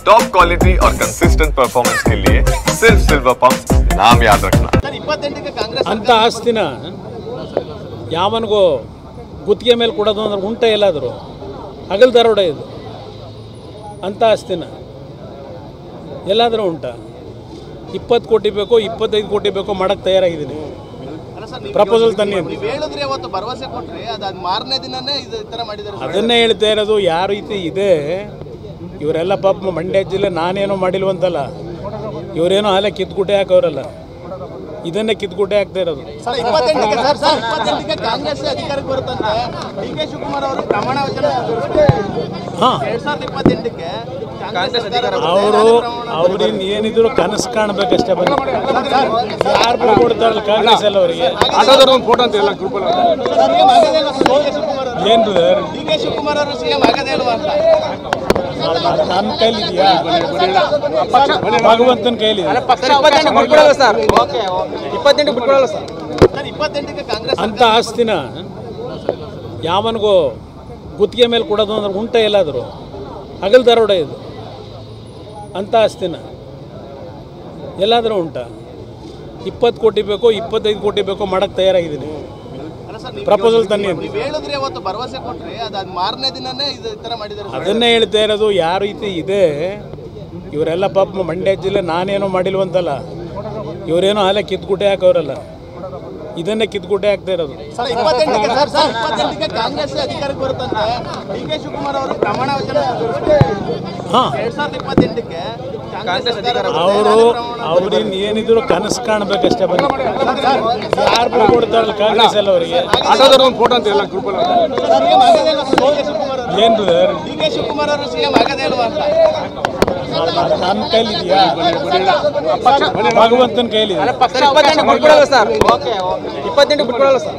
Top quality और consistent performance के लिए सिर्फ सिल्वर पंप नाम याद रखना। ಅಂತ ಆಸ್ತಿನ ಯಾವನಿಗೋ ಗುತ್ತಿಗೆ ಮೇಲೆ ಕೊಡೋದು ಅಂದ್ರೆ ಉಂಟ ಎಲ್ಲಾದರೂ ಹಗಲು ದರೋಡೆ ಇದು ಅಂತ ಆಸ್ತಿನ ಎಲ್ಲಾದರೂ ಉಂಟ 20 ಕೋಟಿ ಬೇಕೋ 25 ಕೋಟಿ ಬೇಕೋ ಮಾಡೋಕ್ಕೆ ತಯಾರಾಗಿದ್ದೀನಿ ಪ್ರಪೋಸಲ್ ತನ್ನಿ ಅದನ್ನೇ ಹೇಳ್ತಾ ಇರೋದು ಯಾವ ರೀತಿ ಇದೆ ಇವರೆಲ್ಲ ಪಾಪ ಮಂಡ್ಯ ಜಿಲ್ಲೆ ನಾನೇನೋ ಮಾಡಿಲ್ವಂತಲ್ಲ ಇವರೇನೋ ಅಲ್ಲೇ ಕಿತ್ಕುಟೆ ಹಾಕೋರಲ್ಲ ಇದನ್ನೇ ಕಿತ್ಕುಟೆ ಆಗ್ತಾ ಇರೋದು ಅವ್ರಿನ್ ಏನಿದ್ರು ಕನಸು ಕಾಣಬೇಕಷ್ಟೇ ಬಂದು ಯಾರು ಕೊಡ್ತಾರಲ್ಲ ಕಾಂಗ್ರೆಸ್ ಎಲ್ಲ ಅವರಿಗೆ ಏನ್ ನನ್ನ ಕೈಲಿದೆಯಾ ಭಗವಂತನ ಕೈಲಿದೆ ಅಂತ ಆಸ್ತಿನ ಯಾವನಿಗೋ ಗುತ್ತಿಗೆ ಮೇಲೆ ಕೊಡೋದು ಅಂದ್ರೆ ಉಂಟ ಎಲ್ಲಾದರೂ ಹಗಲು ದರೋಡೆ ಇದು ಅಂತ ಆಸ್ತಿನ ಎಲ್ಲಾದರೂ ಉಂಟ 20 ಕೋಟಿ ಬೇಕೋ 25 ಕೋಟಿ ಬೇಕೋ ಮಾಡೋಕ್ಕೆ ತಯಾರಾಗಿದ್ದೀನಿ ಪ್ರಪೋಸಲ್ ತನ್ನಿ ಅದನ್ನೇ ಹೇಳ್ತಾ ಇರೋದು ಯಾವ ರೀತಿ ಇದೆ ಇವರೆಲ್ಲ ಪಾಪ ಮಂಡ್ಯ ಜಿಲ್ಲೆ ನಾನೇನೋ ಮಾಡಿಲ್ವಂತಲ್ಲ ಇವರೇನೋ ಅಲ್ಲೇ ಕಿತ್ಕುಟೆ ಹಾಕೋರಲ್ಲ ಇದನ್ನೇ ಕಿತ್ಕುಟೆ ಆಗ್ತಾ ಇರೋದು ಅವ್ರಿನ್ ಏನಿದ್ರು ಕನಸು ಕಾಣಬೇಕಷ್ಟೇ ಬಂದು ಯಾರು ಕೊಡ್ತಾರಲ್ಲ ಕಾಂಗ್ರೆಸ್ ಎಲ್ಲ ಅವರಿಗೆ ಏನ್ ನನ್ನ ಕೈಲಿದೆಯಾ ಭಗವಂತನ ಕೈಲಿದೆ 28 ಬಿಟ್ಕೊಡಲ್ಲ ಸರ್